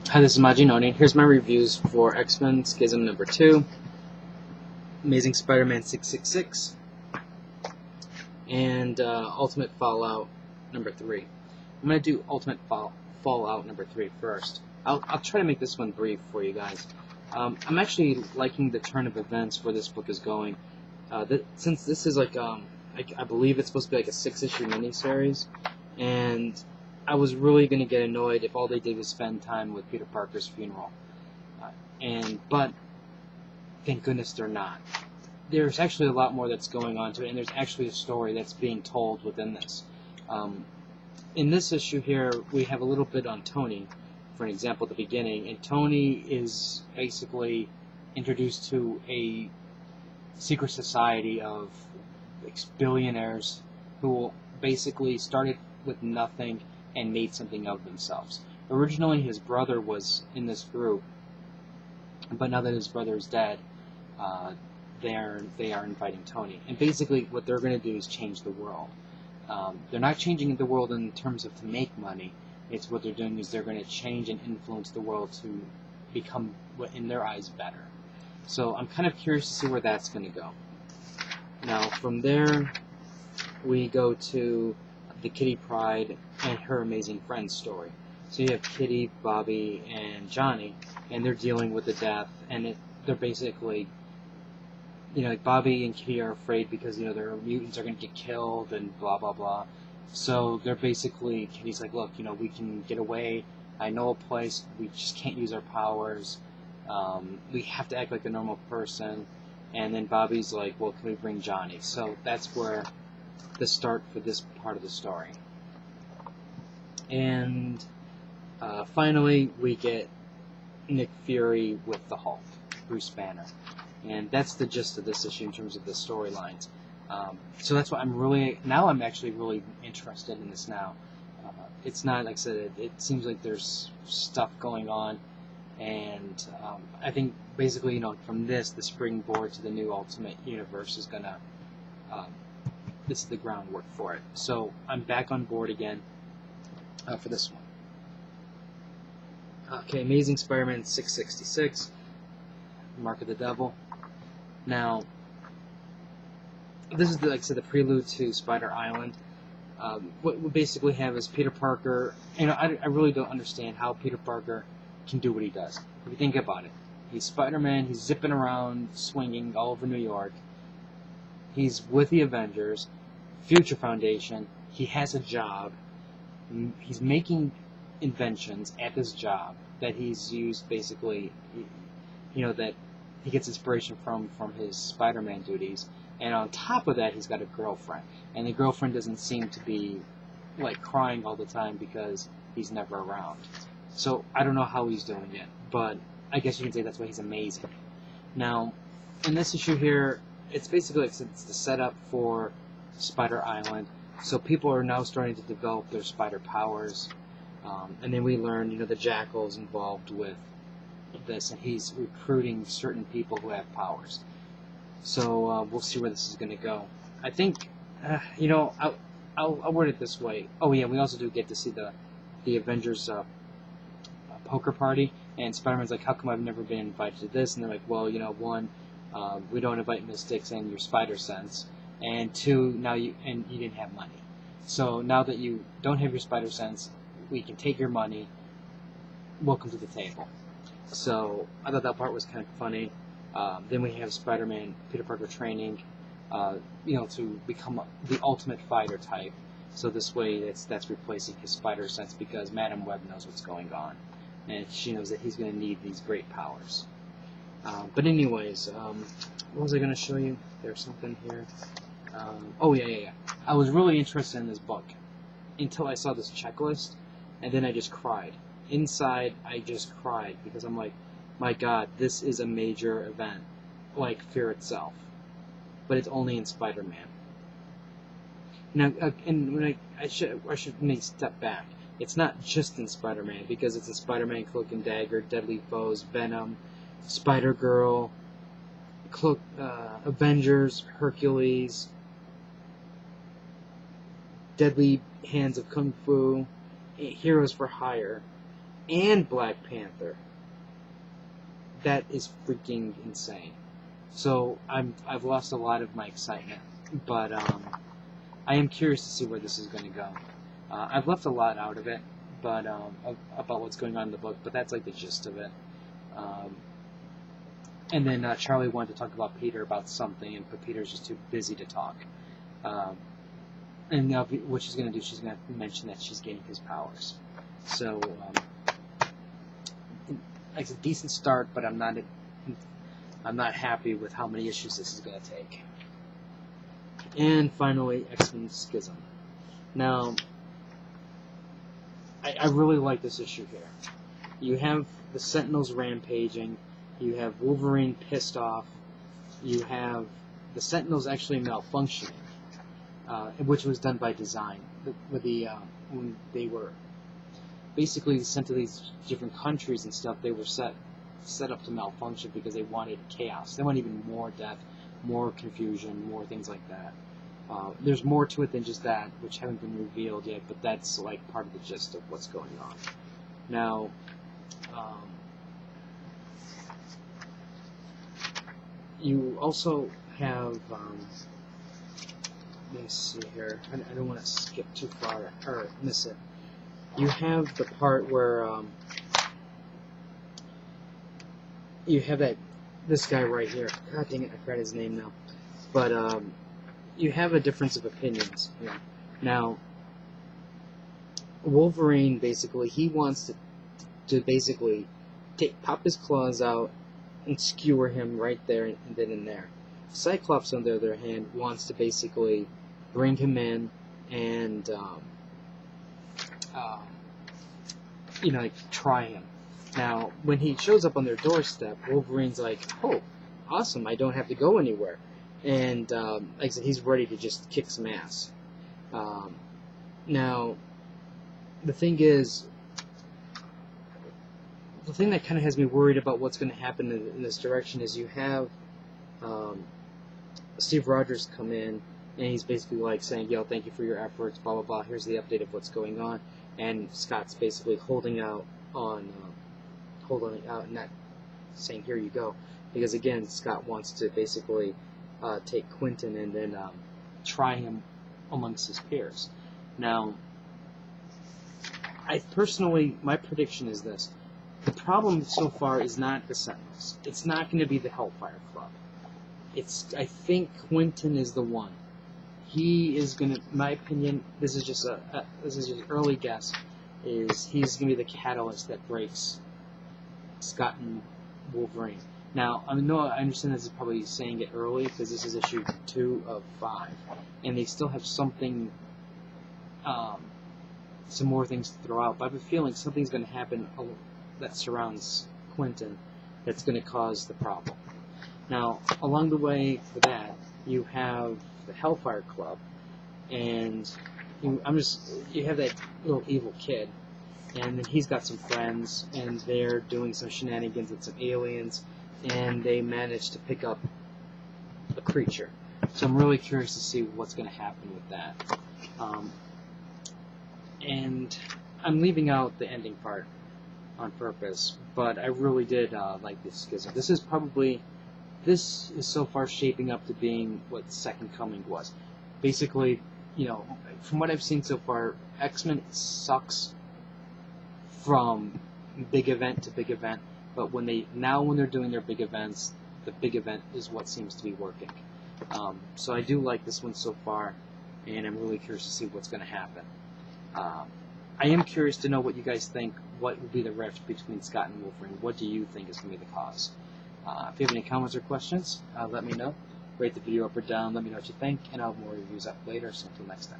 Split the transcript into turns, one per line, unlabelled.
Hi, this is Majinoni. Here's my reviews for XMen Schism number 2, Amazing Spider-Man 666, and Ultimate Fallout number 3. I'm going to do Ultimate Fallout number 3 first. I'll try to make this one brief for you guys. I'm actually liking the turn of events where this book is going. Since this is like, I believe it's supposed to be like a 6-issue miniseries, and I was really going to get annoyed if all they did was spend time with Peter Parker's funeral. But thank goodness they're not. There's actually a lot more that's going on to it, and there's actually a story that's being told within this. In this issue here, we have a little bit on Tony, for an example, at the beginning, and Tony is basically introduced to a secret society of billionaires who basically started with nothing and made something of themselves. Originally, his brother was in this group, but now that his brother is dead, they are inviting Tony. And basically, what they're going to do is change the world. They're not changing the world in terms of to make money. It's what they're doing is they're going to change and influence the world to become, in their eyes, better. So I'm kind of curious to see where that's going to go. Now, from there, we go to the Kitty Pryde and her amazing friends story. So you have Kitty, Bobby, and Johnny, and they're dealing with the death, and they're basically, like Bobby and Kitty are afraid because, their mutants are going to get killed and blah, blah, blah. So they're basically, Kitty's like, look, we can get away. I know a place. We just can't use our powers. We have to act like a normal person. And then Bobby's like, well, can we bring Johnny? So that's where the start for this part of the story. And finally, we get Nick Fury with the Hulk, Bruce Banner. And that's the gist of this issue in terms of the storylines. So that's why I'm actually really interested in this now. It's not, like I said, it seems like there's stuff going on. And I think basically, from this, the springboard to the new Ultimate Universe is going to, this is the groundwork for it. So I'm back on board again for this one. Okay, Amazing Spider-Man 666, Mark of the Devil. Now, this is, like I said, the prelude to Spider Island. What we basically have is Peter Parker. I really don't understand how Peter Parker can do what he does. If you think about it, he's Spider-Man. He's zipping around, swinging all over New York. He's with the Avengers, Future Foundation. He has a job. He's making inventions at this job that he's used basically, that he gets inspiration from his Spider-Man duties. And on top of that, he's got a girlfriend. And the girlfriend doesn't seem to be, crying all the time because he's never around. So I don't know how he's doing it, but I guess you can say that's why he's amazing. Now, in this issue here, it's basically it's the setup for Spider Island. So people are now starting to develop their spider powers. And then we learn, the Jackal's involved with this, and he's recruiting certain people who have powers. So we'll see where this is going to go. I think, I'll word it this way. Oh yeah, we also do get to see the Avengers poker party, and Spider-Man's like, how come I've never been invited to this? And they're like, well, one, we don't invite mystics and your spider sense, and two, you didn't have money. So now that you don't have your spider sense, we can take your money. Welcome to the table. So I thought that part was kind of funny. Then we have Spider-Man, Peter Parker training, to become the ultimate fighter type. So this way, that's replacing his spider sense because Madam Web knows what's going on, and she knows that he's going to need these great powers. But anyways, what was I going to show you? There's something here. Oh yeah. I was really interested in this book until I saw this checklist, and then I just cried. Inside, I just cried because I'm like, my God, this is a major event, like Fear itself, but it's only in Spider-Man. Now, and when I should maybe step back. It's not just in Spider-Man because it's in Spider-Man, Cloak and Dagger, Deadly Foes, Venom, Spider-Girl, Avengers, Hercules, Deadly Hands of Kung Fu, Heroes for Hire, and Black Panther. That is freaking insane. So I've lost a lot of my excitement, but I am curious to see where this is going to go. I've left a lot out of it, but about what's going on in the book, but that's like the gist of it. And then Charlie wanted to talk about Peter about something, but Peter's just too busy to talk. And now what she's going to do, she's going to mention that she's gaining his powers. So it's a decent start, but I'm not happy with how many issues this is going to take. And finally, XMen Schism. Now, I really like this issue here. You have the Sentinels rampaging. You have Wolverine pissed off. You have the Sentinels actually malfunctioning, which was done by design. When they were basically sent to these different countries and stuff, they were set up to malfunction because they wanted chaos. They wanted even more death, more confusion, more things like that. There's more to it than just that, which haven't been revealed yet, but that's like part of the gist of what's going on. Now, you also have, let me see here, I don't want to skip too far, or miss it. You have the part where you have this guy right here. God dang it, I forgot his name now. But you have a difference of opinions here. Now, Wolverine basically, he wants to basically pop his claws out and skewer him right there and then and there. Cyclops, on the other hand, wants to basically bring him in and try him. Now, when he shows up on their doorstep, Wolverine's like, "Oh, awesome! I don't have to go anywhere," and like I said, he's ready to just kick some ass. Now, the thing is, the thing that kind of has me worried about what's going to happen in this direction is you have Steve Rogers come in, and he's basically like saying, "Yo, thank you for your efforts, blah blah blah. Here's the update of what's going on," and Scott's basically holding out and not saying, "Here you go," because again, Scott wants to basically take Quentin and then try him amongst his peers. Now, I personally, my prediction is this. The problem so far is not the Sentinels. It's not going to be the Hellfire Club. I think Quentin is the one. He is going to, in my opinion, this is just an early guess, is he's going to be the catalyst that breaks Scott and Wolverine. Now, I understand this is probably saying it early because this is issue 2 of 5, and they still have something, some more things to throw out. But I have a feeling something's going to happen that surrounds Quentin that's going to cause the problem. Now, along the way for that, you have the Hellfire Club, and you have that little evil kid, and then he's got some friends, and they're doing some shenanigans with some aliens, and they manage to pick up a creature. So I'm really curious to see what's going to happen with that. And I'm leaving out the ending part on purpose, but I really did like this schism. This is so far shaping up to being what Second Coming was. Basically, from what I've seen so far, X-Men sucks from big event to big event, but when they're doing their big events, the big event is what seems to be working. So I do like this one so far, and I'm really curious to see what's going to happen. I am curious to know what you guys think. What will be the rift between Scott and Wolverine? What do you think is going to be the cause? If you have any comments or questions, let me know. Rate the video up or down. Let me know what you think, and I'll have more reviews up later. So until next time.